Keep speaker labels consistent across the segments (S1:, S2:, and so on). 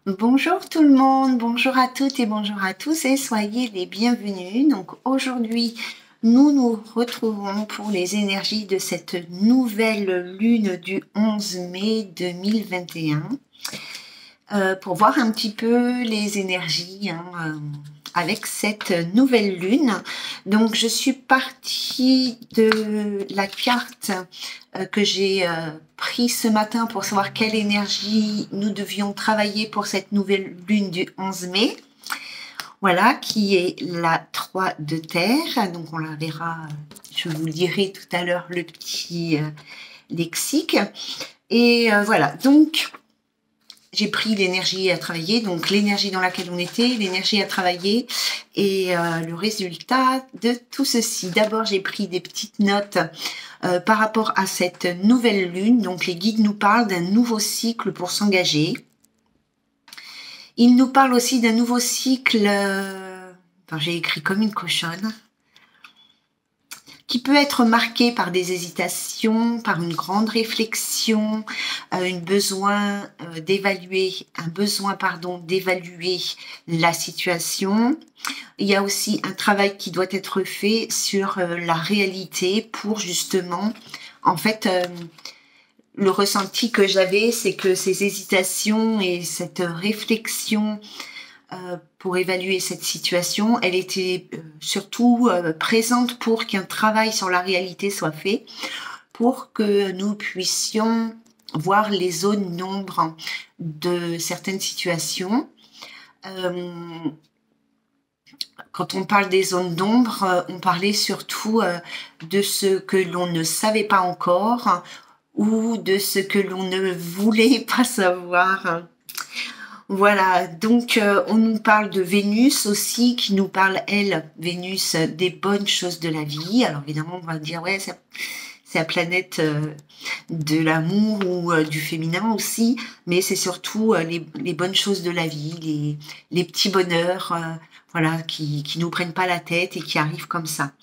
S1: Bonjour tout le monde, bonjour à toutes et bonjour à tous et soyez les bienvenus. Donc aujourd'hui, nous nous retrouvons pour les énergies de cette nouvelle lune du 11 mai 2021 pour voir un petit peu les énergies avec cette nouvelle lune. Donc je suis partie de la carte que j'ai pris ce matin pour savoir quelle énergie nous devions travailler pour cette nouvelle lune du 11 mai. Voilà, qui est la 3 de terre. Donc on la verra, je vous lirai tout à l'heure le petit lexique. Et voilà, donc j'ai pris l'énergie à travailler, donc l'énergie dans laquelle on était, l'énergie à travailler et le résultat de tout ceci. D'abord, j'ai pris des petites notes par rapport à cette nouvelle lune. Donc, les guides nous parlent d'un nouveau cycle pour s'engager. Ils nous parlent aussi d'un nouveau cycle, enfin, j'ai écrit comme une cochonne, qui peut être marqué par des hésitations, par une grande réflexion, un besoin d'évaluer la situation. Il y a aussi un travail qui doit être fait sur la réalité pour justement, en fait, le ressenti que j'avais, c'est que ces hésitations et cette réflexion pour évaluer cette situation, elle était surtout présente pour qu'un travail sur la réalité soit fait, pour que nous puissions voir les zones d'ombre de certaines situations. Quand on parle des zones d'ombre, on parlait surtout de ce que l'on ne savait pas encore ou de ce que l'on ne voulait pas savoir. Voilà, donc on nous parle de Vénus aussi, qui nous parle, elle, Vénus, des bonnes choses de la vie. Alors évidemment, on va dire, ouais, c'est la planète de l'amour ou du féminin aussi, mais c'est surtout les bonnes choses de la vie, les petits bonheurs, voilà, qui nous prennent pas la tête et qui arrivent comme ça.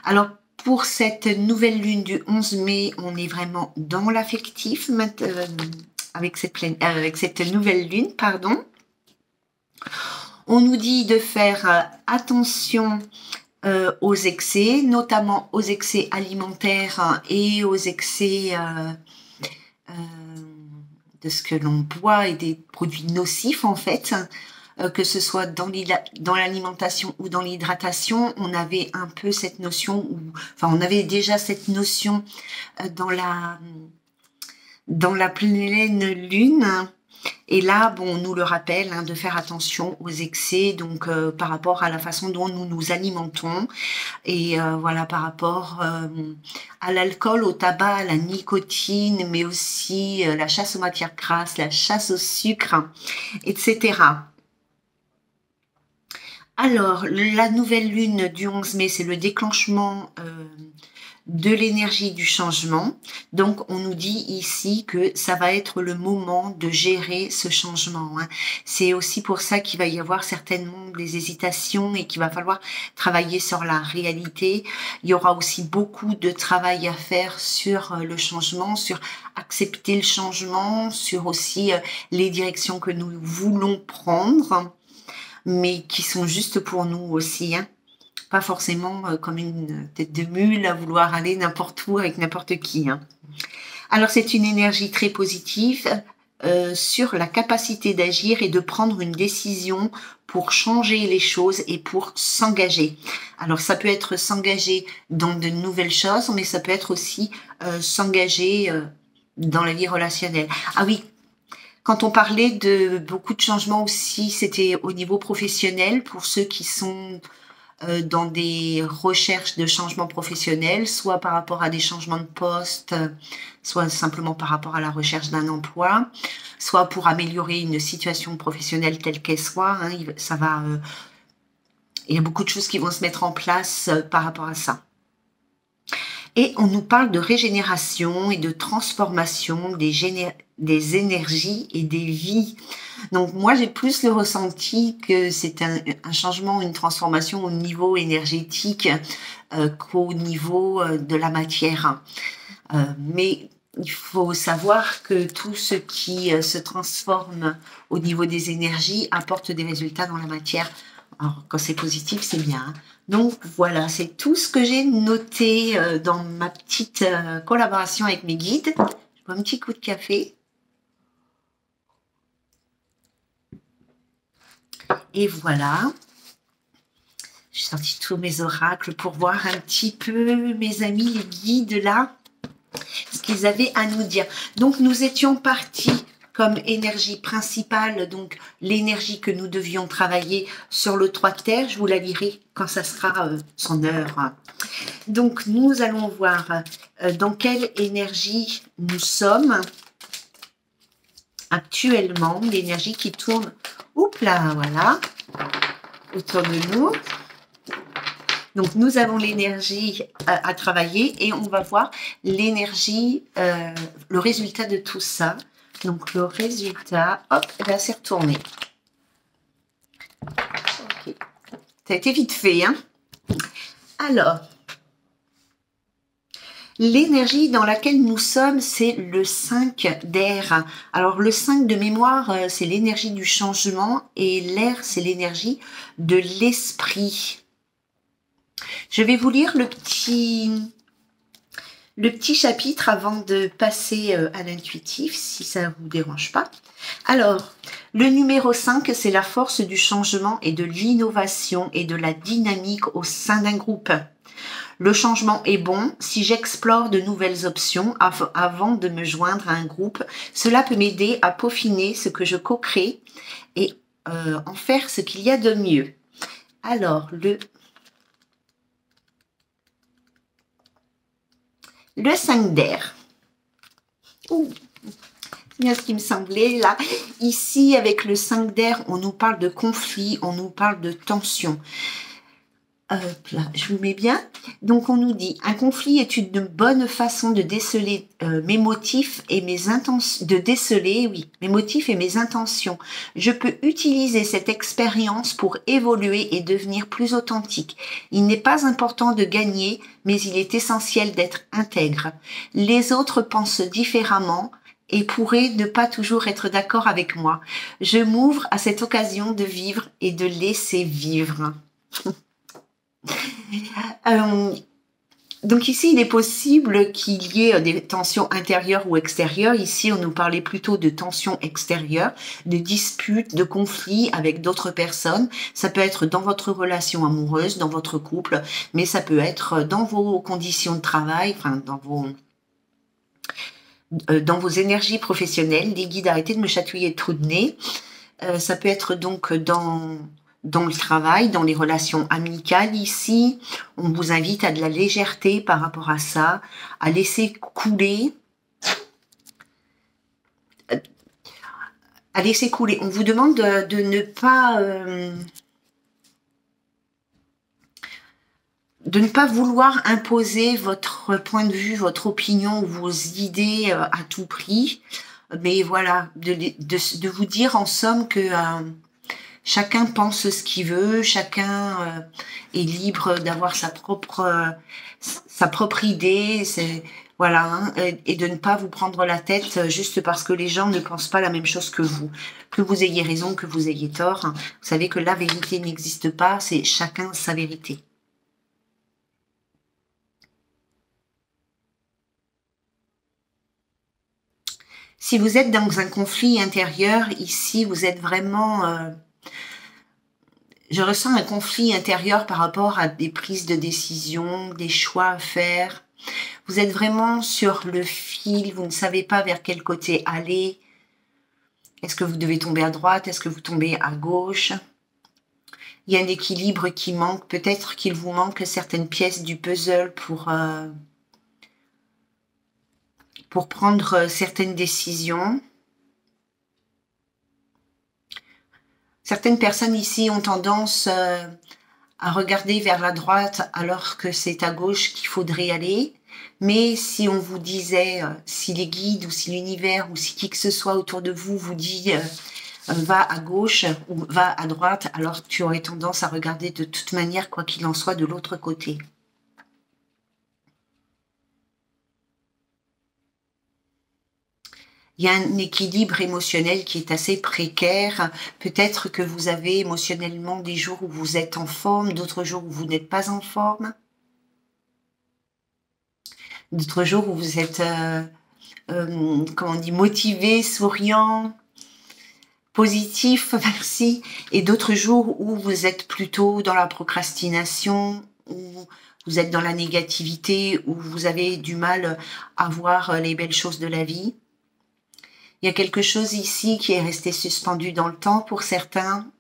S1: Alors, pour cette nouvelle lune du 11 mai, on est vraiment dans l'affectif avec cette nouvelle lune, pardon. On nous dit de faire attention aux excès, notamment aux excès alimentaires et aux excès de ce que l'on boit et des produits nocifs en fait. Que ce soit dans l'alimentation ou dans l'hydratation, on avait un peu cette notion, on avait déjà cette notion dans la pleine lune. Et là, bon, on nous le rappelle de faire attention aux excès, donc par rapport à la façon dont nous nous alimentons, et voilà, par rapport à l'alcool, au tabac, à la nicotine, mais aussi la chasse aux matières grasses, la chasse au sucre, etc. Alors, la nouvelle lune du 11 mai, c'est le déclenchement de l'énergie du changement. Donc, on nous dit ici que ça va être le moment de gérer ce changement. C'est aussi pour ça qu'il va y avoir certainement des hésitations et qu'il va falloir travailler sur la réalité. Il y aura aussi beaucoup de travail à faire sur le changement, sur accepter le changement, sur aussi les directions que nous voulons prendre, mais qui sont justes pour nous aussi, pas forcément comme une tête de mule à vouloir aller n'importe où avec n'importe qui. Alors c'est une énergie très positive sur la capacité d'agir et de prendre une décision pour changer les choses et pour s'engager. Alors ça peut être s'engager dans de nouvelles choses, mais ça peut être aussi s'engager dans la vie relationnelle. Ah oui, quand on parlait de beaucoup de changements aussi, c'était au niveau professionnel pour ceux qui sont dans des recherches de changement professionnel, soit par rapport à des changements de poste, soit simplement par rapport à la recherche d'un emploi, soit pour améliorer une situation professionnelle telle qu'elle soit. Il y a beaucoup de choses qui vont se mettre en place par rapport à ça. Et on nous parle de régénération et de transformation des énergies et des vies. Donc moi, j'ai plus le ressenti que c'est un changement, une transformation au niveau énergétique qu'au niveau de la matière. Mais il faut savoir que tout ce qui se transforme au niveau des énergies apporte des résultats dans la matière. Alors, quand c'est positif, c'est bien, hein. Donc voilà, c'est tout ce que j'ai noté dans ma petite collaboration avec mes guides. Je bois un petit coup de café. Et voilà. J'ai sorti tous mes oracles pour voir un petit peu, mes amis, les guides là, ce qu'ils avaient à nous dire. Donc nous étions partis comme énergie principale, donc l'énergie que nous devions travailler sur le 3 de terre. Je vous la lirai quand ça sera son heure. Donc nous allons voir dans quelle énergie nous sommes actuellement, l'énergie qui tourne, oups là, voilà, autour de nous. Donc, nous avons l'énergie à travailler et on va voir l'énergie, le résultat de tout ça. Donc, le résultat, hop, là, c'est retourné. Ok. Ça a été vite fait, hein. Alors, l'énergie dans laquelle nous sommes, c'est le 5 d'air. Alors, le 5 de mémoire, c'est l'énergie du changement et l'air, c'est l'énergie de l'esprit. Je vais vous lire le petit chapitre avant de passer à l'intuitif, si ça ne vous dérange pas. Alors, le numéro 5, c'est la force du changement et de l'innovation et de la dynamique au sein d'un groupe. Le changement est bon si j'explore de nouvelles options avant de me joindre à un groupe. Cela peut m'aider à peaufiner ce que je co-crée et en faire ce qu'il y a de mieux. Alors, le 5 d'air. C'est bien ce qui me semblait là. Ici, avec le 5 d'air, on nous parle de conflit, on nous parle de tension. Hop là, je vous mets bien. Donc, on nous dit, un conflit est une bonne façon de déceler mes motifs et mes intentions. De déceler, oui, mes motifs et mes intentions. Je peux utiliser cette expérience pour évoluer et devenir plus authentique. Il n'est pas important de gagner, mais il est essentiel d'être intègre. Les autres pensent différemment et pourraient ne pas toujours être d'accord avec moi. Je m'ouvre à cette occasion de vivre et de laisser vivre. Donc ici, il est possible qu'il y ait des tensions intérieures ou extérieures. Ici, on nous parlait plutôt de tensions extérieures, de disputes, de conflits avec d'autres personnes. Ça peut être dans votre relation amoureuse, dans votre couple, mais ça peut être dans vos conditions de travail, enfin dans vos énergies professionnelles. Les guides, arrêtez de me chatouiller le trou de nez. Ça peut être donc dans le travail, dans les relations amicales ici. On vous invite à de la légèreté par rapport à ça, à laisser couler. À laisser couler. On vous demande de ne pas... de ne pas vouloir imposer votre point de vue, votre opinion ou vos idées à tout prix. Mais voilà, de vous dire en somme que... chacun pense ce qu'il veut, chacun est libre d'avoir sa propre idée, voilà, hein, et de ne pas vous prendre la tête juste parce que les gens ne pensent pas la même chose que vous. Que vous ayez raison, que vous ayez tort, hein. Vous savez que la vérité n'existe pas, c'est chacun sa vérité. Si vous êtes dans un conflit intérieur, ici, vous êtes vraiment... je ressens un conflit intérieur par rapport à des prises de décision, des choix à faire. Vous êtes vraiment sur le fil, vous ne savez pas vers quel côté aller. Est-ce que vous devez tomber à droite? Est-ce que vous tombez à gauche? Il y a un équilibre qui manque. Peut-être qu'il vous manque certaines pièces du puzzle pour prendre certaines décisions. Certaines personnes ici ont tendance à regarder vers la droite alors que c'est à gauche qu'il faudrait aller. Mais si on vous disait, si les guides ou si l'univers ou si qui que ce soit autour de vous vous dit va à gauche ou va à droite, alors tu aurais tendance à regarder de toute manière, quoi qu'il en soit, de l'autre côté. Il y a un équilibre émotionnel qui est assez précaire. Peut-être que vous avez émotionnellement des jours où vous êtes en forme, d'autres jours où vous n'êtes pas en forme, d'autres jours où vous êtes, comment on dit, motivé, souriant, positif, merci, et d'autres jours où vous êtes plutôt dans la procrastination, où vous êtes dans la négativité, où vous avez du mal à voir les belles choses de la vie. Il y a quelque chose ici qui est resté suspendu dans le temps pour certains,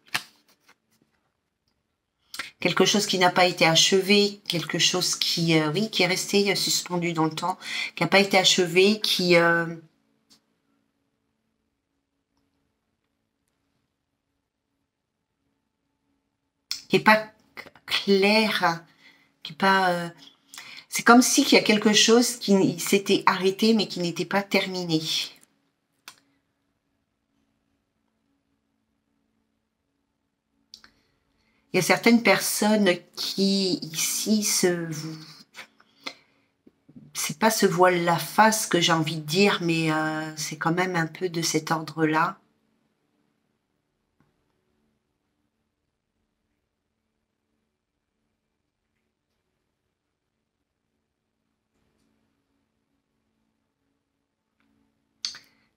S1: quelque chose qui n'a pas été achevé, quelque chose qui, oui, qui est resté suspendu dans le temps, qui n'a pas été achevé, qui est pas clair, qui est pas. C'est comme si il y a quelque chose qui s'était arrêté mais qui n'était pas terminé. Il y a certaines personnes qui ici c'est pas se voilent la face que j'ai envie de dire, mais c'est quand même un peu de cet ordre-là.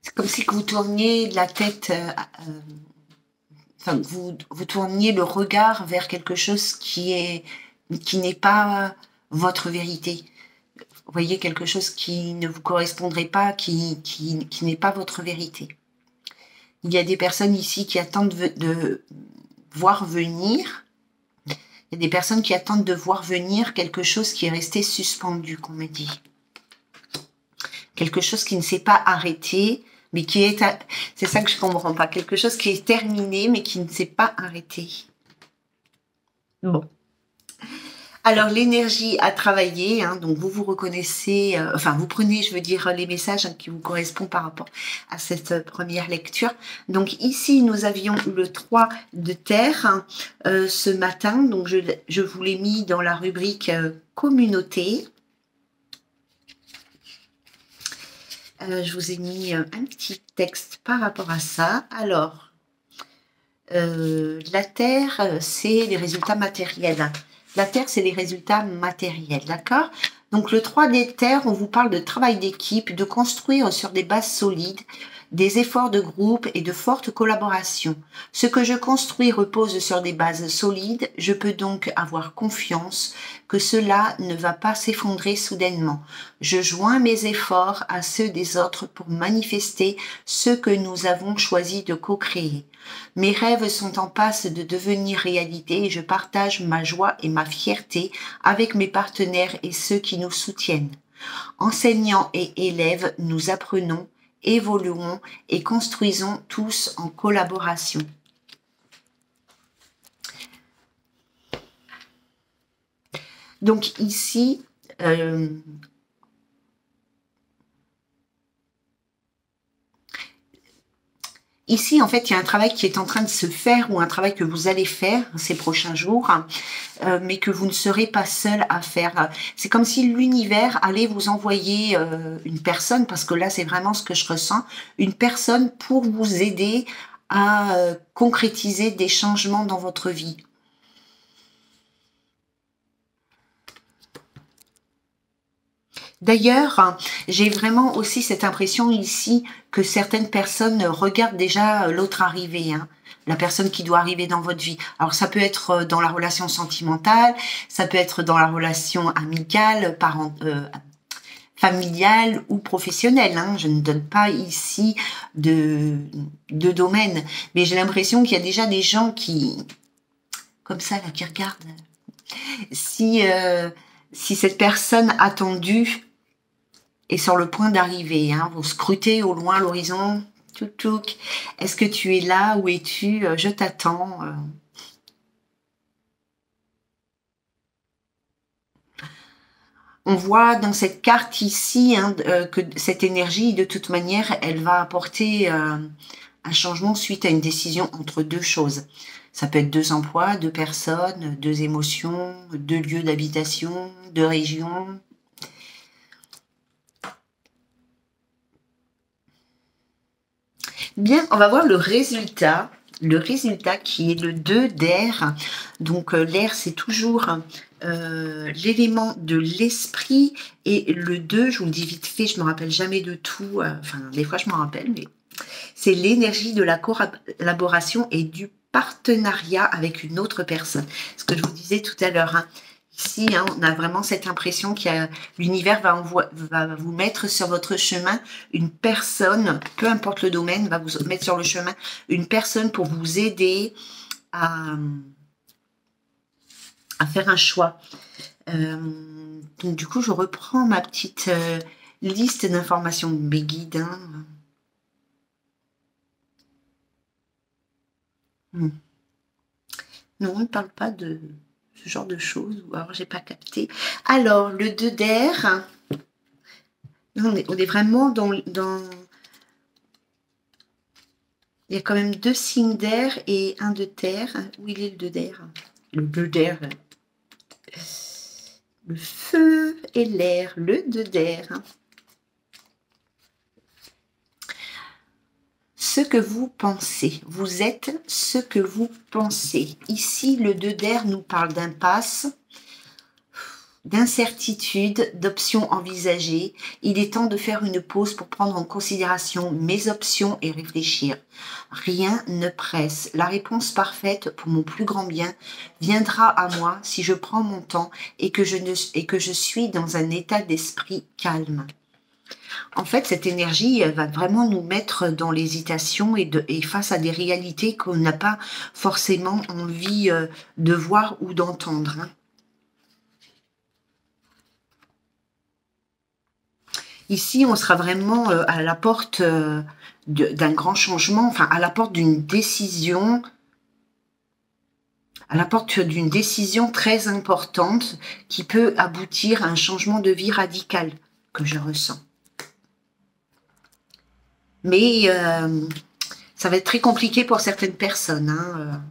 S1: C'est comme si que vous tourniez la tête, enfin vous tourniez le regard vers quelque chose qui n'est pas votre vérité. Vous voyez quelque chose qui ne vous correspondrait pas, qui n'est pas votre vérité. Il y a des personnes ici qui attendent de voir venir. Il y a des personnes qui attendent de voir venir quelque chose qui est resté suspendu, qu'on me dit. Quelque chose qui ne s'est pas arrêté, mais qui est... C'est ça que je comprends pas. Quelque chose qui est terminé, mais qui ne s'est pas arrêté. Bon. Alors, l'énergie à travailler, hein, donc vous reconnaissez, enfin, vous prenez, je veux dire, les messages qui vous correspondent par rapport à cette première lecture. Donc, ici, nous avions le 3 de terre hein, ce matin. Donc, je vous l'ai mis dans la rubrique communauté. Je vous ai mis un petit texte par rapport à ça. Alors, la terre, c'est les résultats matériels. La terre, c'est les résultats matériels, d'accord? Donc, le 3 des terres, on vous parle de travail d'équipe, de construire sur des bases solides, des efforts de groupe et de fortes collaborations. Ce que je construis repose sur des bases solides, je peux donc avoir confiance que cela ne va pas s'effondrer soudainement. Je joins mes efforts à ceux des autres pour manifester ce que nous avons choisi de co-créer. Mes rêves sont en passe de devenir réalité et je partage ma joie et ma fierté avec mes partenaires et ceux qui nous soutiennent. Enseignants et élèves, nous apprenons, évoluons et construisons tous en collaboration. Donc ici, ici, en fait, il y a un travail qui est en train de se faire ou un travail que vous allez faire ces prochains jours, mais que vous ne serez pas seul à faire. C'est comme si l'univers allait vous envoyer une personne, parce que là, c'est vraiment ce que je ressens, une personne pour vous aider à concrétiser des changements dans votre vie. D'ailleurs, j'ai vraiment aussi cette impression ici que certaines personnes regardent déjà l'autre arriver, hein, la personne qui doit arriver dans votre vie. Alors ça peut être dans la relation sentimentale, ça peut être dans la relation amicale, familiale ou professionnelle. Hein. Je ne donne pas ici de domaine, mais j'ai l'impression qu'il y a déjà des gens qui, comme ça, là, qui regardent. Si cette personne attendue est sur le point d'arriver. Hein. Vous scrutez au loin l'horizon. Touc. Est-ce que tu es là? Où es-tu? Je t'attends. On voit dans cette carte ici hein, que cette énergie, de toute manière, elle va apporter un changement suite à une décision entre deux choses. Ça peut être deux emplois, deux personnes, deux émotions, deux lieux d'habitation, deux régions. Bien, on va voir le résultat. Le résultat qui est le 2 d'air. Donc l'air, c'est toujours l'élément de l'esprit. Et le 2, je vous le dis vite fait, je me rappelle jamais de tout. Enfin, des fois, je m'en rappelle, mais c'est l'énergie de la collaboration et du partenariat avec une autre personne. Ce que je vous disais tout à l'heure. Hein. Ici, hein, on a vraiment cette impression que l'univers va vous mettre sur votre chemin une personne, peu importe le domaine, va vous mettre sur le chemin une personne pour vous aider à faire un choix. Donc du coup, je reprends ma petite liste d'informations de mes guides. Hein. Non, on ne parle pas de ce genre de choses, ou alors j'ai pas capté. Alors, le 2 d'air, on est vraiment dans... Il y a quand même 2 signes d'air et 1 de terre. Où il est le 2 d'air? Le 2 d'air. Le feu et l'air, le 2 d'air. Ce que vous pensez. Vous êtes ce que vous pensez. Ici, le 2 d'air nous parle d'impasse, d'incertitude, d'options envisagées. Il est temps de faire une pause pour prendre en considération mes options et réfléchir. Rien ne presse. La réponse parfaite pour mon plus grand bien viendra à moi si je prends mon temps et que je suis dans un état d'esprit calme. En fait, cette énergie elle va vraiment nous mettre dans l'hésitation et face à des réalités qu'on n'a pas forcément envie de voir ou d'entendre. Hein. Ici, on sera vraiment à la porte d'un grand changement, enfin à la porte d'une décision, très importante qui peut aboutir à un changement de vie radical que je ressens. Mais ça va être très compliqué pour certaines personnes. Hein,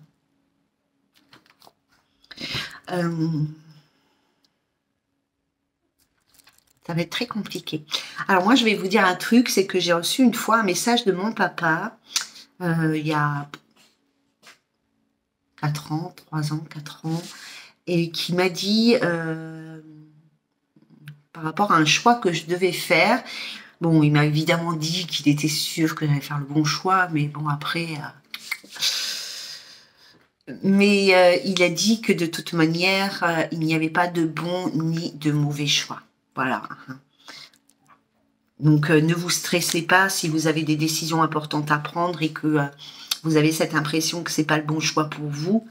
S1: ça va être très compliqué. Alors moi, je vais vous dire un truc, c'est que j'ai reçu une fois un message de mon papa, il y a 4 ans, 3 ans, 4 ans, et qui m'a dit, par rapport à un choix que je devais faire, bon, il m'a évidemment dit qu'il était sûr que j'allais faire le bon choix, mais bon, après... Mais il a dit que de toute manière, il n'y avait pas de bon ni de mauvais choix. Voilà. Donc, ne vous stressez pas si vous avez des décisions importantes à prendre et que vous avez cette impression que ce n'est pas le bon choix pour vous.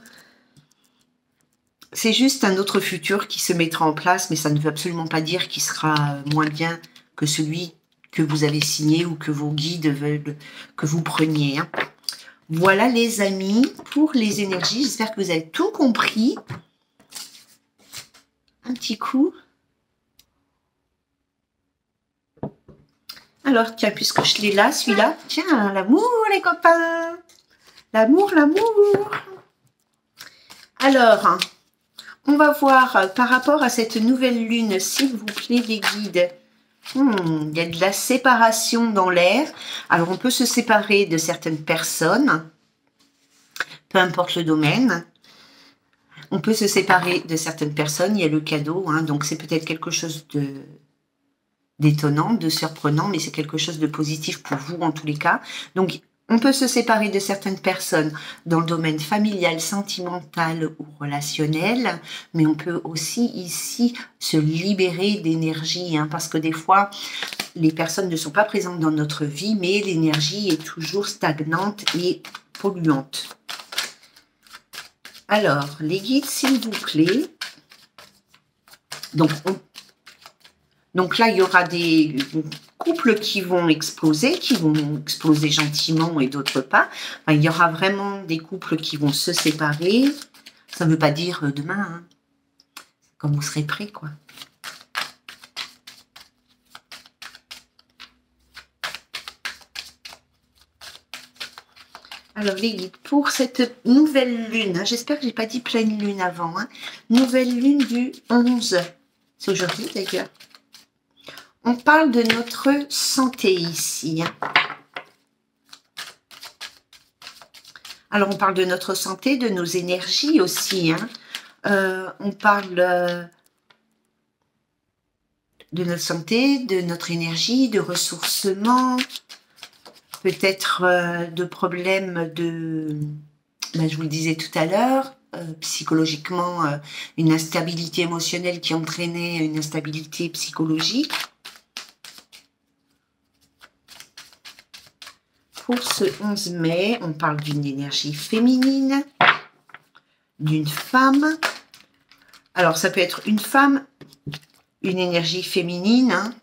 S1: C'est juste un autre futur qui se mettra en place, mais ça ne veut absolument pas dire qu'il sera moins bien que celui que vous avez signé ou que vos guides veulent que vous preniez. Hein. Voilà les amis, pour les énergies, j'espère que vous avez tout compris. Un petit coup. Alors, tiens, puisque je l'ai là, celui-là, tiens, l'amour les copains. L'amour, l'amour. Alors, on va voir par rapport à cette nouvelle lune, s'il vous plaît les guides. Il y a de la séparation dans l'air. Alors, on peut se séparer de certaines personnes, peu importe le domaine. On peut se séparer de certaines personnes. Il y a le cadeau, hein, donc c'est peut-être quelque chose d'étonnant, de surprenant, mais c'est quelque chose de positif pour vous en tous les cas. Donc, on peut se séparer de certaines personnes dans le domaine familial, sentimental ou relationnel, mais on peut aussi ici se libérer d'énergie, hein, parce que des fois, les personnes ne sont pas présentes dans notre vie, mais l'énergie est toujours stagnante et polluante. Alors, les guides, s'il vous plaît. Donc là, il y aura des couples qui vont exploser gentiment et d'autres pas. Enfin, il y aura vraiment des couples qui vont se séparer. Ça ne veut pas dire demain, hein. Quand vous serez prêts, quoi. Alors les guides, pour cette nouvelle lune, hein, j'espère que je n'ai pas dit pleine lune avant, hein, nouvelle lune du 11, c'est aujourd'hui d'ailleurs. On parle de notre santé ici. Hein. Alors, on parle de notre santé, de nos énergies aussi, hein. On parle de notre santé, de notre énergie, de ressourcement, peut-être de problèmes de... Ben, je vous le disais tout à l'heure, psychologiquement, une instabilité émotionnelle qui entraînait une instabilité psychologique. Pour ce 11 mai, on parle d'une énergie féminine, d'une femme. Alors, ça peut être une femme, une énergie féminine. Hein.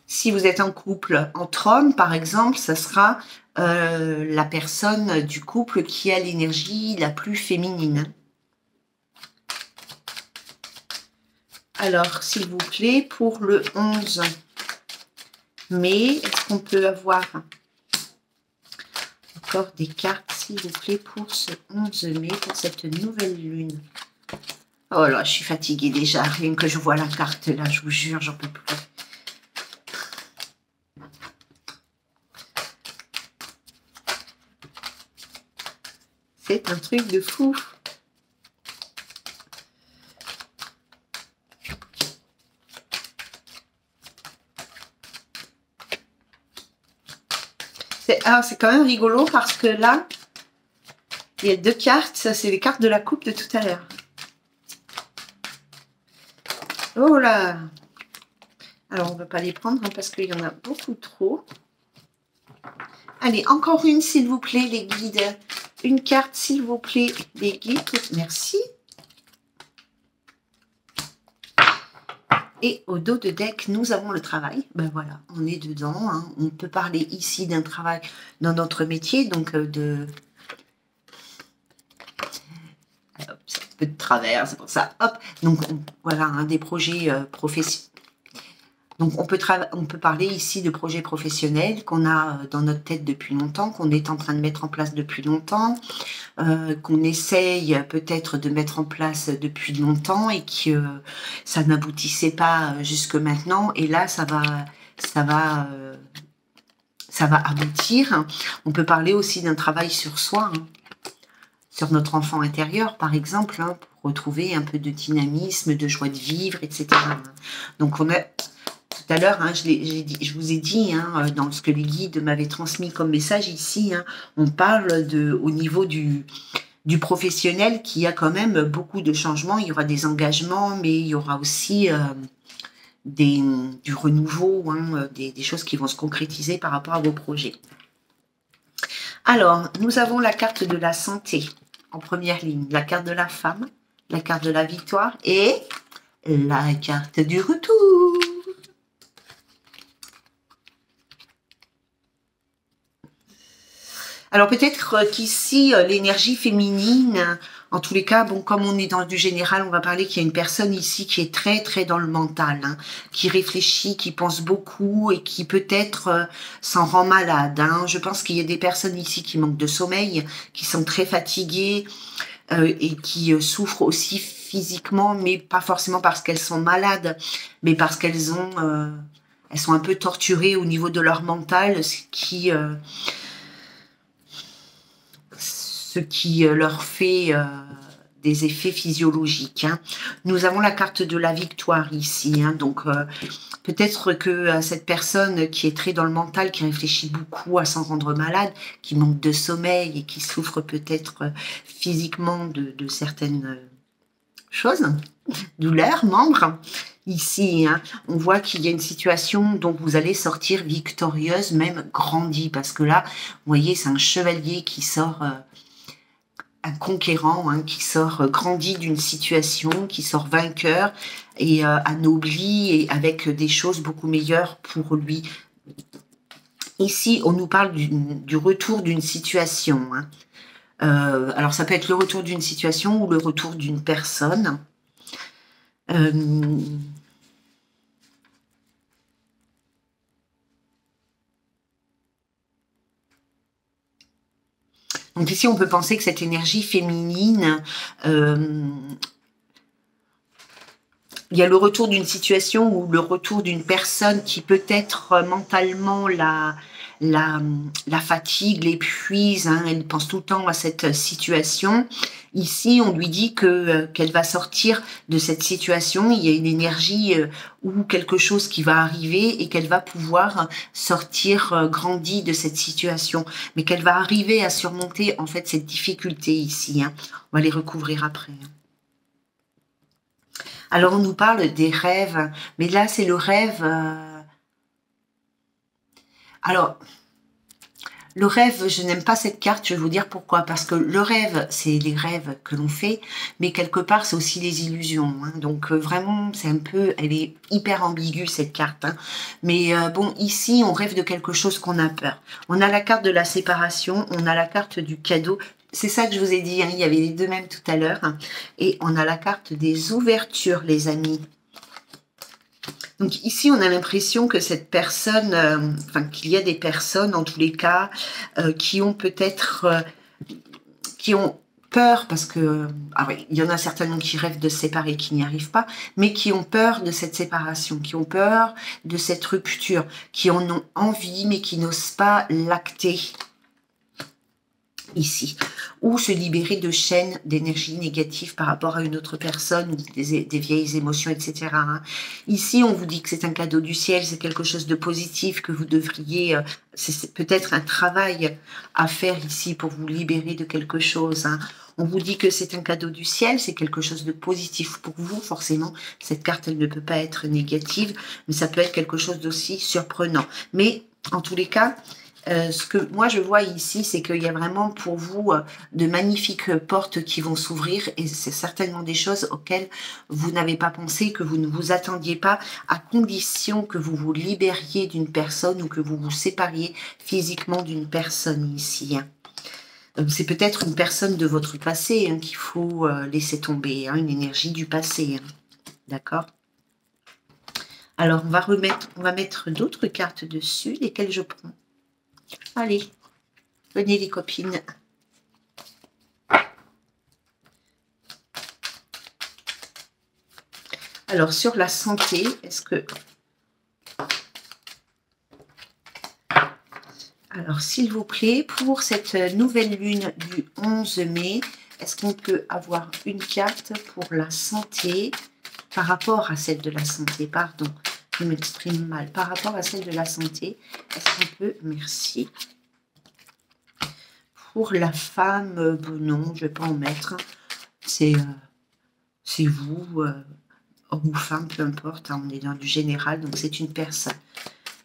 S1: Si vous êtes en couple entre hommes, par exemple, ça sera la personne du couple qui a l'énergie la plus féminine. Alors, s'il vous plaît, pour le 11 mai, est-ce qu'on peut avoir encore des cartes, s'il vous plaît, pour ce 11 mai, pour cette nouvelle lune? Oh là, je suis fatiguée déjà, rien que je vois la carte là, je vous jure, j'en peux plus. C'est un truc de fou. C'est quand même rigolo parce que là, il y a deux cartes. Ça, c'est les cartes de la coupe de tout à l'heure. Oh là! Alors, on ne va pas les prendre hein, parce qu'il y en a beaucoup trop. Allez, encore une, s'il vous plaît, les guides. Une carte, s'il vous plaît, les guides. Merci. Et au dos de deck, nous avons le travail. Ben voilà, on est dedans. Hein. On peut parler ici d'un travail dans notre métier, donc de... Hop, c'est un peu de travers, c'est pour ça. Hop, donc voilà, hein, des projets professionnels. Donc on peut parler ici de projets professionnels qu'on a dans notre tête depuis longtemps, qu'on est en train de mettre en place depuis longtemps, qu'on essaye peut-être de mettre en place depuis longtemps et que ça n'aboutissait pas jusque maintenant. Et là, ça va aboutir. On peut parler aussi d'un travail sur soi, hein, sur notre enfant intérieur, par exemple, hein, pour retrouver un peu de dynamisme, de joie de vivre, etc. Donc on a... Tout à l'heure, hein, je vous ai dit, hein, dans ce que les guides m'avaient transmis comme message ici, hein, on parle au niveau du professionnel qui a quand même beaucoup de changements. Il y aura des engagements, mais il y aura aussi du renouveau, hein, des choses qui vont se concrétiser par rapport à vos projets. Alors, nous avons la carte de la santé en première ligne, la carte de la femme, la carte de la victoire et la carte du retour. Alors peut-être qu'ici, l'énergie féminine, en tous les cas, bon, comme on est dans du général, on va parler qu'il y a une personne ici qui est très très dans le mental, hein, qui réfléchit, qui pense beaucoup et qui peut-être s'en rend malade. Hein. Je pense qu'il y a des personnes ici qui manquent de sommeil, qui sont très fatiguées et qui souffrent aussi physiquement, mais pas forcément parce qu'elles sont malades, mais parce qu'elles ont, elles sont un peu torturées au niveau de leur mental, ce qui leur fait des effets physiologiques. Hein. Nous avons la carte de la victoire ici. Hein. Donc, peut-être que cette personne qui est très dans le mental, qui réfléchit beaucoup à s'en rendre malade, qui manque de sommeil et qui souffre peut-être physiquement de certaines choses, douleurs, membres, ici, hein, on voit qu'il y a une situation dont vous allez sortir victorieuse, même grandie, parce que là, vous voyez, c'est un chevalier qui sort... un conquérant hein, qui sort grandi d'une situation, qui sort vainqueur et anobli et avec des choses beaucoup meilleures pour lui. Ici, on nous parle du retour d'une situation. Hein. Alors, ça peut être le retour d'une situation ou le retour d'une personne. Donc ici, on peut penser que cette énergie féminine, il y a le retour d'une situation ou le retour d'une personne qui peut-être mentalement la fatigue l'épuise, hein, elle pense tout le temps à cette situation. Ici, on lui dit qu'elle va sortir de cette situation. Il y a une énergie ou quelque chose qui va arriver et qu'elle va pouvoir sortir grandie de cette situation. Mais qu'elle va arriver à surmonter en fait cette difficulté ici. Hein. On va les recouvrir après. Alors, on nous parle des rêves, mais là, c'est le rêve... Alors, le rêve, je n'aime pas cette carte, je vais vous dire pourquoi. Parce que le rêve, c'est les rêves que l'on fait, mais quelque part, c'est aussi les illusions. Hein. Donc, vraiment, c'est un peu... Elle est hyper ambiguë, cette carte. Hein. Mais bon, ici, on rêve de quelque chose qu'on a peur. On a la carte de la séparation, on a la carte du cadeau. C'est ça que je vous ai dit, hein, il y avait les deux mêmes tout à l'heure. Hein. Et on a la carte des ouvertures, les amis. Donc ici, on a l'impression que cette personne, enfin qu'il y a des personnes, en tous les cas, qui ont peut-être, qui ont peur, parce que, ah oui, il y en a certainement qui rêvent de se séparer, qui n'y arrivent pas, mais qui ont peur de cette séparation, qui ont peur de cette rupture, qui en ont envie, mais qui n'osent pas l'acter. Ici, ou se libérer de chaînes d'énergie négative par rapport à une autre personne, ou des vieilles émotions, etc. Hein. Ici, on vous dit que c'est un cadeau du ciel, c'est quelque chose de positif que vous devriez, c'est peut-être un travail à faire ici pour vous libérer de quelque chose. Hein. On vous dit que c'est un cadeau du ciel, c'est quelque chose de positif pour vous, forcément. Cette carte, elle ne peut pas être négative, mais ça peut être quelque chose d'aussi surprenant. Mais, en tous les cas, ce que moi je vois ici, c'est qu'il y a vraiment pour vous de magnifiques portes qui vont s'ouvrir et c'est certainement des choses auxquelles vous n'avez pas pensé, que vous ne vous attendiez pas, à condition que vous vous libériez d'une personne ou que vous vous sépariez physiquement d'une personne ici. Hein. C'est peut-être une personne de votre passé hein, qu'il faut laisser tomber, hein, une énergie du passé. Hein. D'accord ? Alors on va mettre d'autres cartes dessus, lesquelles je prends. Allez, venez les copines. Alors, sur la santé, est-ce que... Alors, s'il vous plaît, pour cette nouvelle lune du 11 mai, est-ce qu'on peut avoir une carte pour la santé par rapport à celle de la santé? Pardon, je m'exprime mal. Par rapport à celle de la santé, est-ce qu'on peut... Merci. Pour la femme, non, je ne vais pas en mettre. C'est vous, homme ou femme, peu importe. Hein, on est dans du général, donc c'est une personne.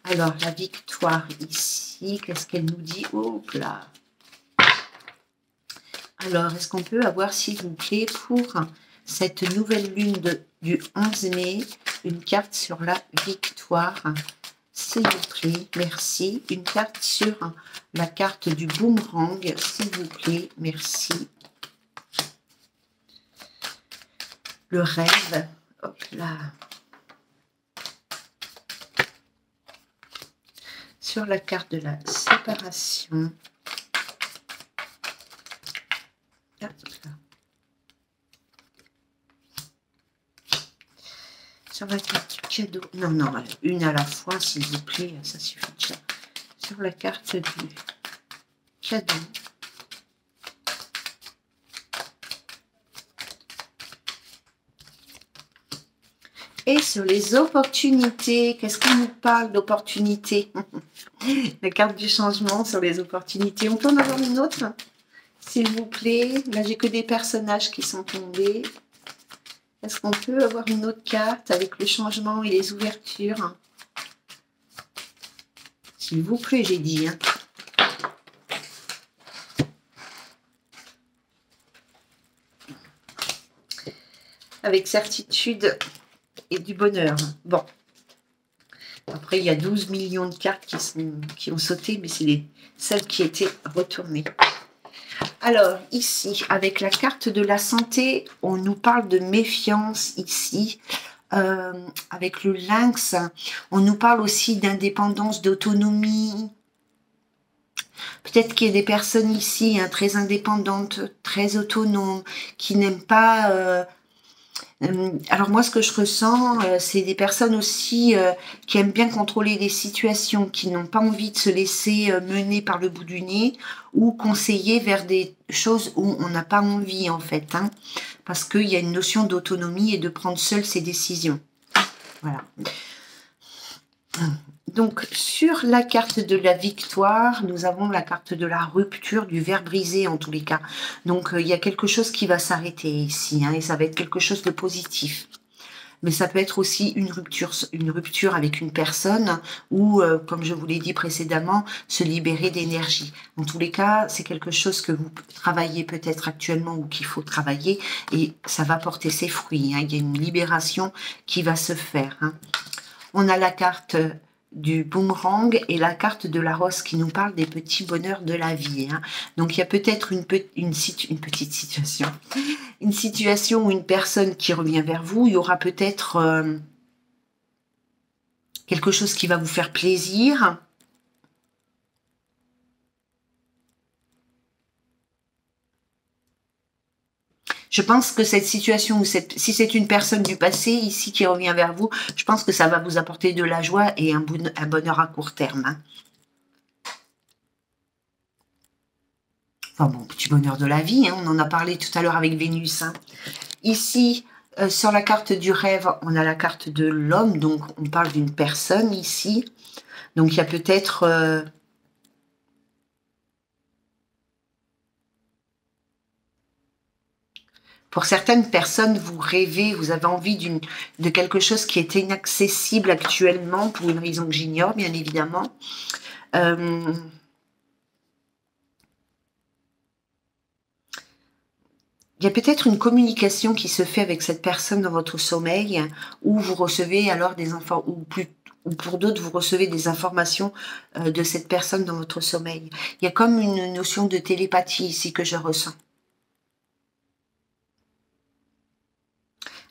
S1: Alors, la victoire ici, qu'est-ce qu'elle nous dit? Hop là. Alors, est-ce qu'on peut avoir, s'il vous plaît, pour cette nouvelle lune du 11 mai, une carte sur la victoire? S'il vous plaît, merci. Une carte sur la carte du boomerang, s'il vous plaît, merci. Le rêve, hop là. Sur la carte de la séparation. Hop là. Sur la carte du cadeau. Non, non, une à la fois, s'il vous plaît, ça suffit déjà. Sur la carte du cadeau. Et sur les opportunités, qu'est-ce qu'on nous parle d'opportunités? La carte du changement sur les opportunités. On peut en avoir une autre, s'il vous plaît? Là, j'ai que des personnages qui sont tombés. Est-ce qu'on peut avoir une autre carte avec le changement et les ouvertures? S'il vous plaît, j'ai dit. Hein. Avec certitude et du bonheur. Bon. Après, il y a 12 millions de cartes qui ont sauté, mais c'est celles qui étaient retournées. Alors, ici, avec la carte de la santé, on nous parle de méfiance ici. Avec le lynx, on nous parle aussi d'indépendance, d'autonomie. Peut-être qu'il y a des personnes ici hein, très indépendantes, très autonomes, qui n'aiment pas Alors moi, ce que je ressens, c'est des personnes aussi qui aiment bien contrôler les situations, qui n'ont pas envie de se laisser mener par le bout du nez ou conseiller vers des choses où on n'a pas envie en fait, hein, parce qu'il y a une notion d'autonomie et de prendre seul ses décisions. Voilà. Donc, sur la carte de la victoire, nous avons la carte de la rupture, du verre brisé en tous les cas. Donc, il y a quelque chose qui va s'arrêter ici, hein, et ça va être quelque chose de positif. Mais ça peut être aussi une rupture avec une personne ou, comme je vous l'ai dit précédemment, se libérer d'énergie. En tous les cas, c'est quelque chose que vous travaillez peut-être actuellement ou qu'il faut travailler et ça va porter ses fruits, hein. Il y a une libération qui va se faire, hein. On a la carte du boomerang et la carte de la rose qui nous parle des petits bonheurs de la vie, hein. Donc il y a peut-être une petite situation, une situation ou une personne qui revient vers vous. Il y aura peut-être quelque chose qui va vous faire plaisir. Je pense que cette situation, ou si c'est une personne du passé ici qui revient vers vous, je pense que ça va vous apporter de la joie et un bonheur à court terme, hein. Enfin bon, petit bonheur de la vie, hein, on en a parlé tout à l'heure avec Vénus, hein. Ici, sur la carte du rêve, on a la carte de l'homme, donc on parle d'une personne ici. Donc il y a peut-être... pour certaines personnes, vous rêvez, vous avez envie de quelque chose qui est inaccessible actuellement, pour une raison que j'ignore, bien évidemment. Il y a peut-être une communication qui se fait avec cette personne dans votre sommeil, où vous recevez alors des enfants, ou pour d'autres, vous recevez des informations de cette personne dans votre sommeil. Il y a comme une notion de télépathie ici que je ressens.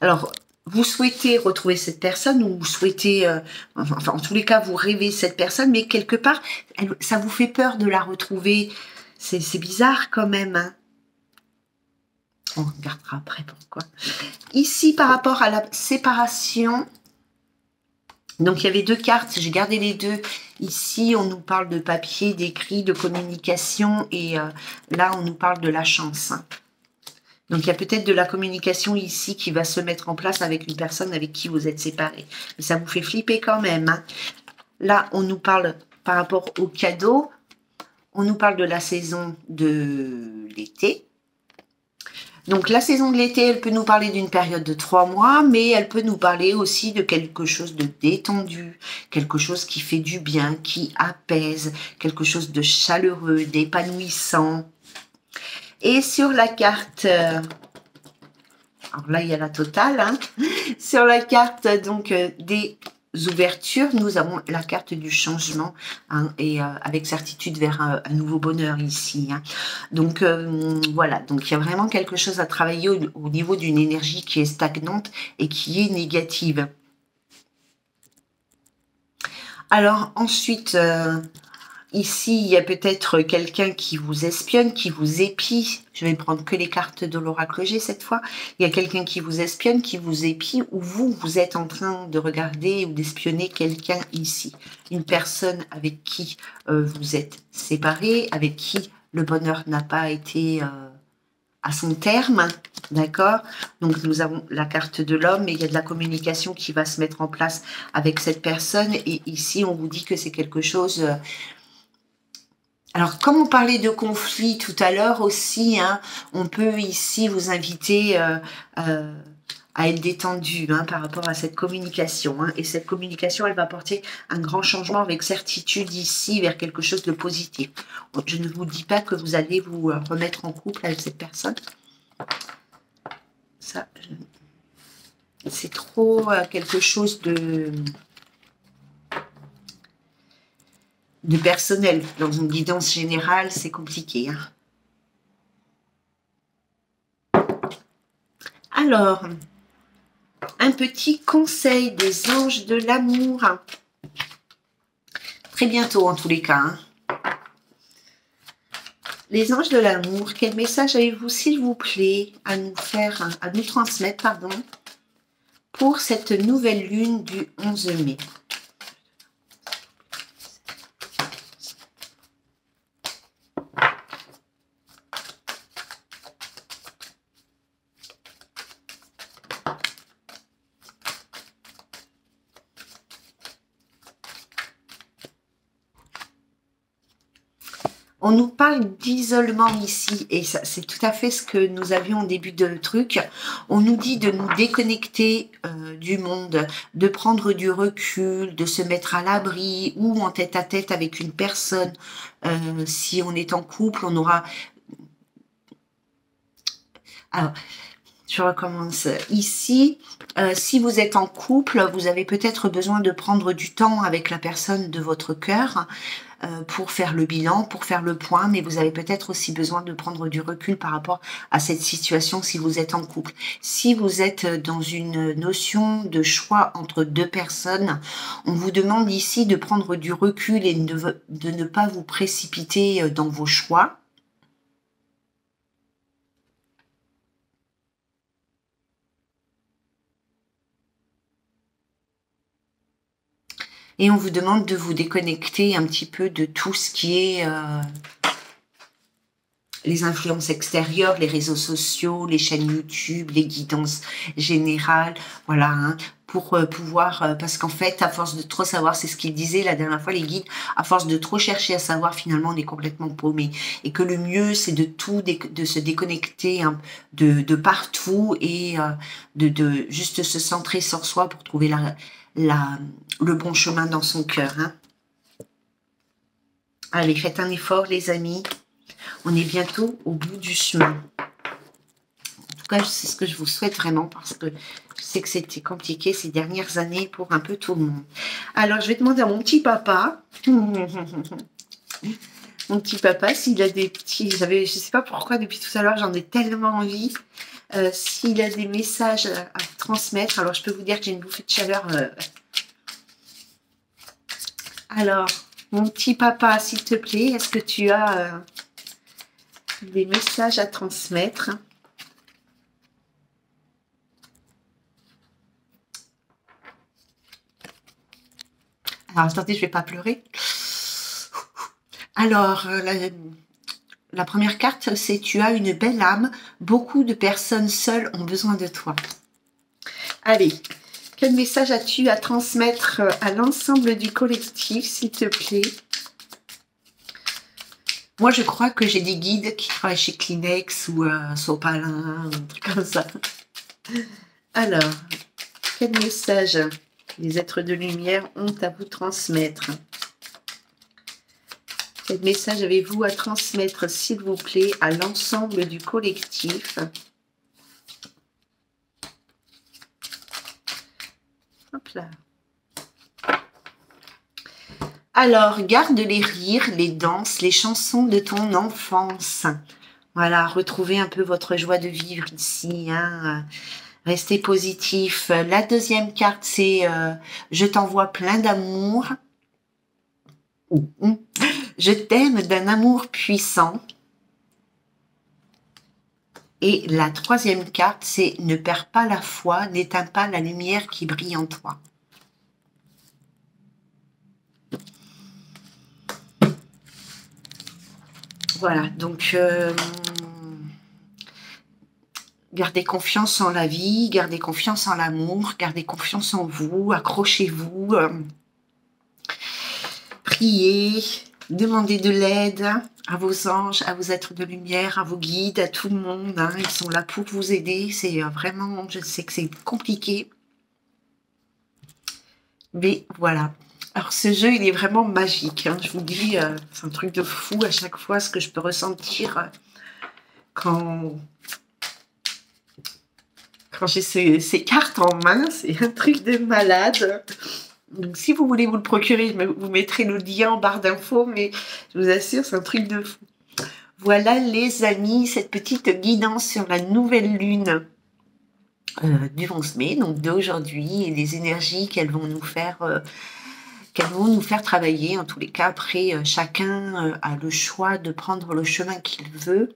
S1: Alors, vous souhaitez retrouver cette personne ou vous souhaitez, enfin en tous les cas, vous rêvez cette personne, mais quelque part, ça vous fait peur de la retrouver. C'est bizarre quand même, hein. On regardera après pourquoi. Ici, par rapport à la séparation, donc il y avait deux cartes, j'ai gardé les deux. Ici, on nous parle de papier, d'écrit, de communication, et là, on nous parle de la chance, hein. Donc, il y a peut-être de la communication ici qui va se mettre en place avec une personne avec qui vous êtes séparés. Mais ça vous fait flipper quand même, hein. Là, on nous parle par rapport au cadeau. On nous parle de la saison de l'été. Donc, la saison de l'été, elle peut nous parler d'une période de 3 mois, mais elle peut nous parler aussi de quelque chose de détendu, quelque chose qui fait du bien, qui apaise, quelque chose de chaleureux, d'épanouissant. Et sur la carte, alors là il y a la totale, hein. Sur la carte donc des ouvertures, nous avons la carte du changement, hein, et avec certitude vers un nouveau bonheur ici, hein. Donc voilà, donc il y a vraiment quelque chose à travailler au niveau d'une énergie qui est stagnante et qui est négative. Alors ensuite... ici, il y a peut-être quelqu'un qui vous espionne, qui vous épie. Je vais prendre que les cartes de l'oracle G cette fois. Il y a quelqu'un qui vous espionne, qui vous épie, ou vous êtes en train de regarder ou d'espionner quelqu'un ici. Une personne avec qui vous êtes séparés, avec qui le bonheur n'a pas été à son terme, d'accord? Donc nous avons la carte de l'homme, et il y a de la communication qui va se mettre en place avec cette personne. Et ici, on vous dit que c'est quelque chose... Alors, comme on parlait de conflit tout à l'heure aussi, hein, on peut ici vous inviter à être détendu, hein, par rapport à cette communication, hein. Et cette communication, elle va apporter un grand changement avec certitude ici vers quelque chose de positif. Je ne vous dis pas que vous allez vous remettre en couple avec cette personne. Ça, c'est trop quelque chose de personnel. Dans une guidance générale, c'est compliqué, hein. Alors, un petit conseil des anges de l'amour. Très bientôt, en tous les cas, hein. Les anges de l'amour, quel message avez-vous, s'il vous plaît, à nous transmettre, pardon, pour cette nouvelle lune du 11 mai. On nous parle d'isolement ici, et c'est tout à fait ce que nous avions au début de truc. On nous dit de nous déconnecter du monde, de prendre du recul, de se mettre à l'abri ou en tête-à-tête avec une personne. Si on est en couple, on aura... Alors, je recommence ici. Si vous êtes en couple, vous avez peut-être besoin de prendre du temps avec la personne de votre cœur pour faire le bilan, pour faire le point, mais vous avez peut-être aussi besoin de prendre du recul par rapport à cette situation si vous êtes en couple. Si vous êtes dans une notion de choix entre deux personnes, on vous demande ici de prendre du recul et de ne pas vous précipiter dans vos choix. Et on vous demande de vous déconnecter un petit peu de tout ce qui est les influences extérieures, les réseaux sociaux, les chaînes YouTube, les guidances générales, voilà, hein, pour pouvoir, parce qu'en fait, à force de trop savoir, c'est ce qu'il disait la dernière fois, les guides, à force de trop chercher à savoir, finalement, on est complètement paumé. Et que le mieux, c'est de se déconnecter hein, de partout et de juste se centrer sur soi pour trouver le bon chemin dans son cœur. Hein. Allez, faites un effort, les amis. On est bientôt au bout du chemin. En tout cas, c'est ce que je vous souhaite vraiment parce que je sais que c'était compliqué ces dernières années pour un peu tout le monde. Alors, je vais demander à mon petit papa, mon petit papa, s'il a des petits... Je ne sais pas pourquoi, depuis tout à l'heure, j'en ai tellement envie. S'il a des messages à transmettre, alors je peux vous dire que j'ai une bouffée de chaleur. Alors, mon petit papa, s'il te plaît, est-ce que tu as des messages à transmettre? Alors, attendez, je ne vais pas pleurer. Alors, la première carte, c'est « Tu as une belle âme. Beaucoup de personnes seules ont besoin de toi. » Allez, quel message as-tu à transmettre à l'ensemble du collectif, s'il te plaît? Moi, je crois que j'ai des guides qui travaillent chez Kleenex ou Sopalin, un truc comme ça. Alors, quel message les êtres de lumière ont à vous transmettre? Quel message avez-vous à transmettre, s'il vous plaît, à l'ensemble du collectif? Hop là. Alors, garde les rires, les danses, les chansons de ton enfance. Voilà, retrouvez un peu votre joie de vivre ici. Hein. Restez positif. La deuxième carte, c'est je t'envoie plein d'amour. Je t'aime d'un amour puissant. Et la troisième carte, c'est ne perds pas la foi, n'éteins pas la lumière qui brille en toi. Voilà, donc gardez confiance en la vie, gardez confiance en l'amour, gardez confiance en vous, accrochez-vous, priez, demandez de l'aide à vos anges, à vos êtres de lumière, à vos guides, à tout le monde. Hein, ils sont là pour vous aider. C'est vraiment, je sais que c'est compliqué. Mais voilà. Alors ce jeu, il est vraiment magique. Hein, je vous dis, c'est un truc de fou à chaque fois ce que je peux ressentir quand j'ai ces cartes en main. C'est un truc de malade. Donc, si vous voulez vous le procurer, je vous mettrai le lien en barre d'infos, mais je vous assure, c'est un truc de fou. Voilà, les amis, cette petite guidance sur la nouvelle lune du 11 mai, donc d'aujourd'hui, et les énergies qu'elles vont nous faire travailler. En tous les cas, après, chacun a le choix de prendre le chemin qu'il veut.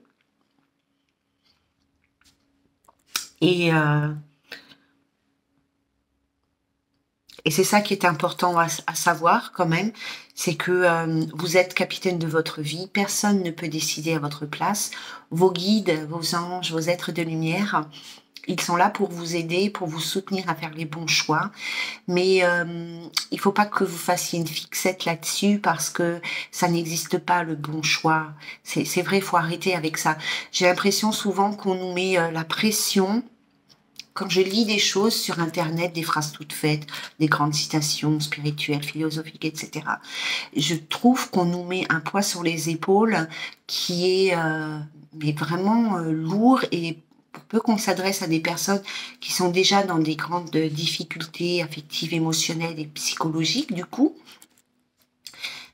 S1: Et Et c'est ça qui est important à savoir quand même, c'est que vous êtes capitaine de votre vie, personne ne peut décider à votre place. Vos guides, vos anges, vos êtres de lumière, ils sont là pour vous aider, pour vous soutenir à faire les bons choix. Mais il faut pas que vous fassiez une fixette là-dessus parce que ça n'existe pas le bon choix. C'est vrai, il faut arrêter avec ça. J'ai l'impression souvent qu'on nous met la pression. Quand je lis des choses sur Internet, des phrases toutes faites, des grandes citations spirituelles, philosophiques, etc., je trouve qu'on nous met un poids sur les épaules qui est mais vraiment lourd et pour peu qu'on s'adresse à des personnes qui sont déjà dans des grandes difficultés affectives, émotionnelles et psychologiques, du coup,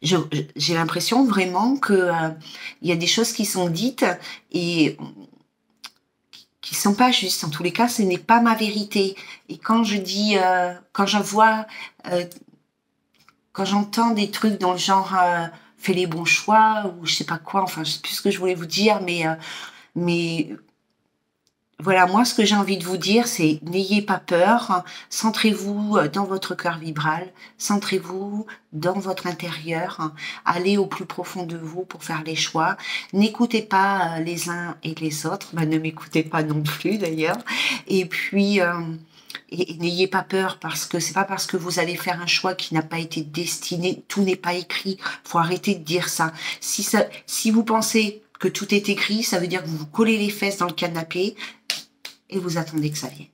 S1: j'ai l'impression vraiment que il y a des choses qui sont dites et qui sont pas justes. En tous les cas, ce n'est pas ma vérité. Et quand je dis, quand je vois, euh, quand j'entends des trucs dans le genre fais les bons choix ou je sais pas quoi, enfin je sais plus ce que je voulais vous dire, mais voilà, moi, ce que j'ai envie de vous dire, c'est n'ayez pas peur, centrez-vous dans votre cœur vibral, centrez-vous dans votre intérieur, allez au plus profond de vous pour faire les choix. N'écoutez pas les uns et les autres, bah, ne m'écoutez pas non plus d'ailleurs. Et puis, et n'ayez pas peur parce que c'est pas parce que vous allez faire un choix qui n'a pas été destiné, tout n'est pas écrit. Faut arrêter de dire ça. Si vous pensez que tout est écrit, ça veut dire que vous vous collez les fesses dans le canapé et vous attendez que ça vienne.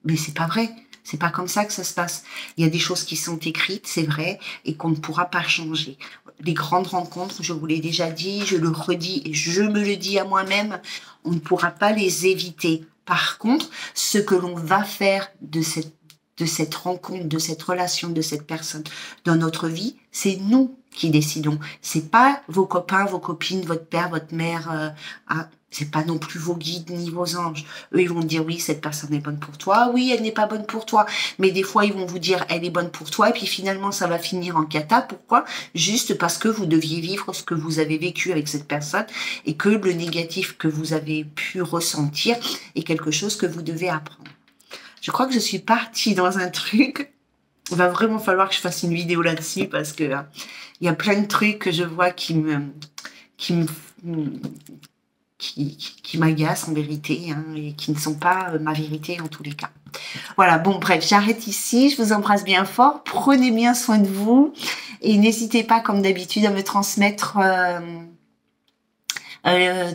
S1: Mais c'est pas vrai. C'est pas comme ça que ça se passe. Il y a des choses qui sont écrites, c'est vrai, et qu'on ne pourra pas changer. Les grandes rencontres, je vous l'ai déjà dit, je le redis et je me le dis à moi-même, on ne pourra pas les éviter. Par contre, ce que l'on va faire de cette rencontre, de cette relation, de cette personne dans notre vie, c'est nous qui décidons. C'est pas vos copains, vos copines, votre père, votre mère, c'est pas non plus vos guides ni vos anges. Eux, ils vont dire oui, cette personne est bonne pour toi, oui, elle n'est pas bonne pour toi. Mais des fois, ils vont vous dire elle est bonne pour toi, et puis finalement, ça va finir en cata. Pourquoi? Juste parce que vous deviez vivre ce que vous avez vécu avec cette personne, et que le négatif que vous avez pu ressentir est quelque chose que vous devez apprendre. Je crois que je suis partie dans un truc. Il va vraiment falloir que je fasse une vidéo là-dessus parce que il y a plein de trucs que je vois qui me, qui m'agacent en vérité hein, et qui ne sont pas ma vérité en tous les cas. Voilà, bon bref, j'arrête ici. Je vous embrasse bien fort. Prenez bien soin de vous et n'hésitez pas comme d'habitude à me transmettre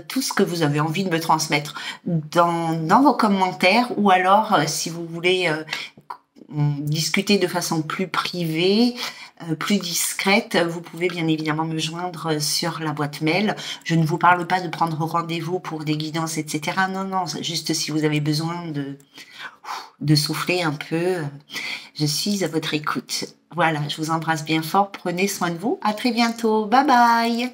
S1: tout ce que vous avez envie de me transmettre dans vos commentaires ou alors si vous voulez discuter de façon plus privée, plus discrète, vous pouvez bien évidemment me joindre sur la boîte mail. Je ne vous parle pas de prendre rendez-vous pour des guidances, etc. Non, non, juste si vous avez besoin de souffler un peu, je suis à votre écoute. Voilà, je vous embrasse bien fort, prenez soin de vous, à très bientôt, bye bye.